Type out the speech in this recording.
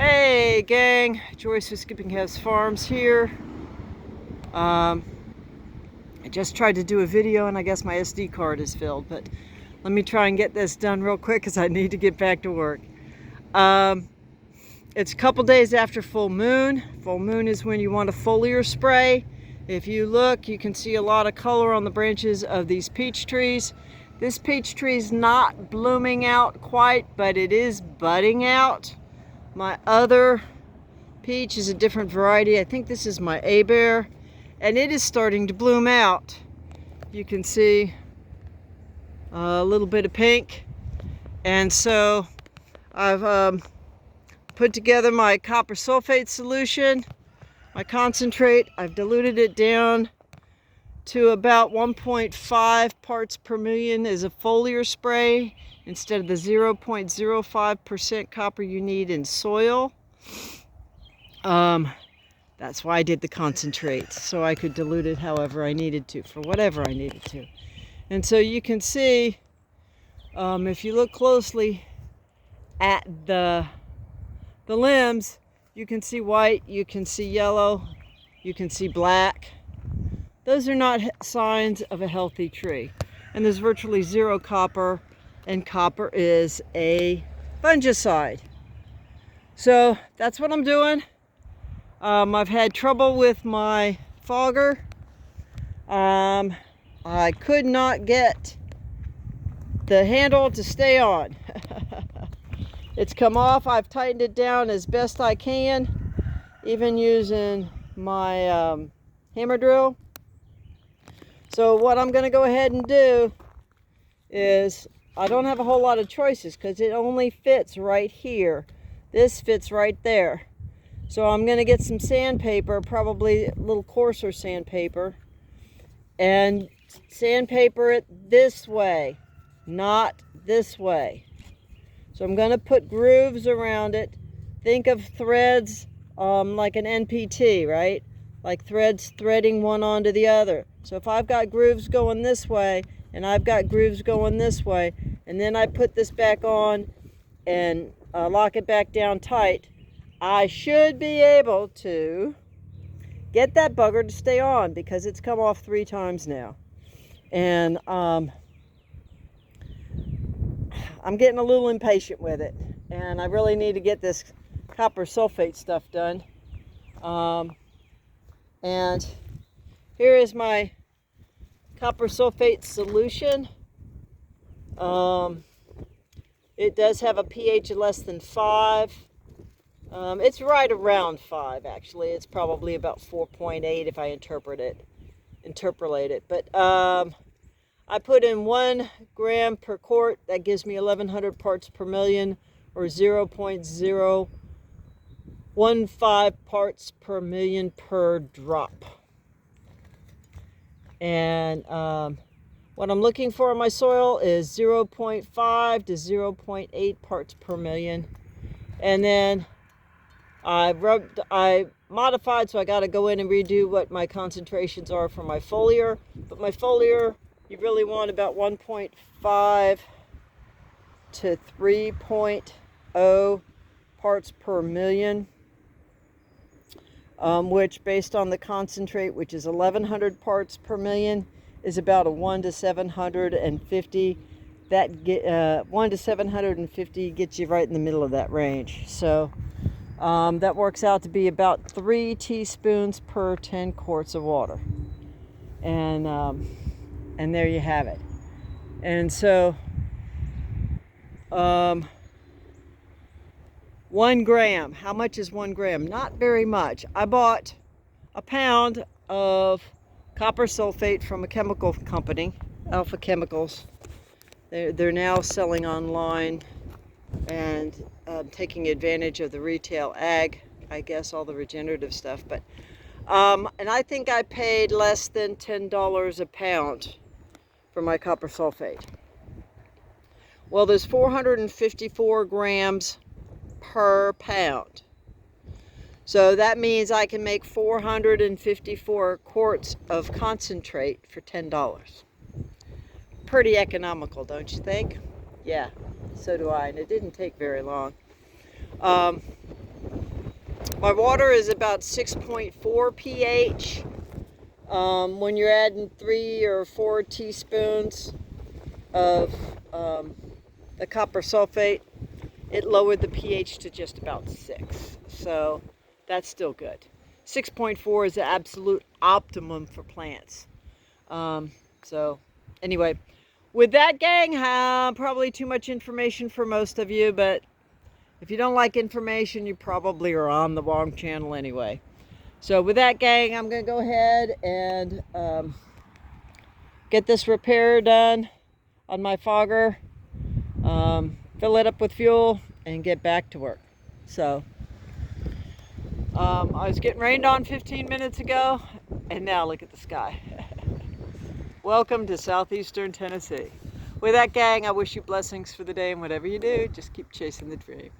Hey gang, Joyce with Skipping Calves Farms here. I just tried to do a video and I guess my SD card is filled, but let me try and get this done real quick because I need to get back to work. It's a couple days after full moon. Full moon is when you want a foliar spray. If you look, you can see a lot of color on the branches of these peach trees. This peach tree is not blooming out quite, but it is budding out. My other peach is a different variety. I think this is my A-Bear, and it is starting to bloom out. You can see a little bit of pink. And so I've put together my copper sulfate solution, my concentrate. I've diluted it down to about 1.5 parts per million as a foliar spray instead of the 0.05% copper you need in soil. That's why I did the concentrate, so I could dilute it however I needed to, for whatever I needed to. And so you can see, if you look closely at the limbs, you can see white, you can see yellow, you can see black. Those are not signs of a healthy tree. And there's virtually zero copper, and copper is a fungicide. So that's what I'm doing. I've had trouble with my fogger. I could not get the handle to stay on. It's come off. I've tightened it down as best I can, even using my hammer drill. So what I'm going to go ahead and do is, I don't have a whole lot of choices because it only fits right here. This fits right there. So I'm going to get some sandpaper, probably a little coarser sandpaper, and sandpaper it this way, not this way. So I'm going to put grooves around it. Think of threads like an NPT, right? Like threads threading one onto the other. So if I've got grooves going this way and I've got grooves going this way, and then I put this back on and lock it back down tight, I should be able to get that bugger to stay on, because it's come off 3 times now. And I'm getting a little impatient with it, and I really need to get this copper sulfate stuff done. And here is my copper sulfate solution. It does have a pH of less than 5. It's right around 5, actually. It's probably about 4.8 if I interpolate it. But I put in 1 gram per quart. That gives me 1,100 parts per million, or 0.015 parts per million per drop. And what I'm looking for in my soil is 0.5 to 0.8 parts per million. And then I modified, so I got to go in and redo what my concentrations are for my foliar. But my foliar, you really want about 1.5 to 3.0 parts per million, which, based on the concentrate, which is 1,100 parts per million, is about a 1 to 750. That 1 to 750 gets you right in the middle of that range. So that works out to be about 3 teaspoons per 10 quarts of water. And there you have it. And so 1 gram. How much is 1 gram? Not very much. I bought a pound of copper sulfate from a chemical company, Alpha Chemicals. They're now selling online and taking advantage of the retail ag, I guess, all the regenerative stuff. But and I think I paid less than $10 a pound for my copper sulfate. Well, there's 454 grams per pound. So that means I can make 454 quarts of concentrate for $10. Pretty economical, don't you think? Yeah, so do I, and it didn't take very long. My water is about 6.4 pH. When you're adding 3 or 4 teaspoons of the copper sulfate, it lowered the pH to just about 6. So that's still good. 6.4 is the absolute optimum for plants. So anyway, with that, gang, probably too much information for most of you, but if you don't like information, you probably are on the wrong channel anyway. So with that, gang, I'm going to go ahead and get this repair done on my fogger, fill it up with fuel, and get back to work. So I was getting rained on 15 minutes ago, and now look at the sky. Welcome to southeastern Tennessee. With that, gang, I wish you blessings for the day, and whatever you do, just keep chasing the dream.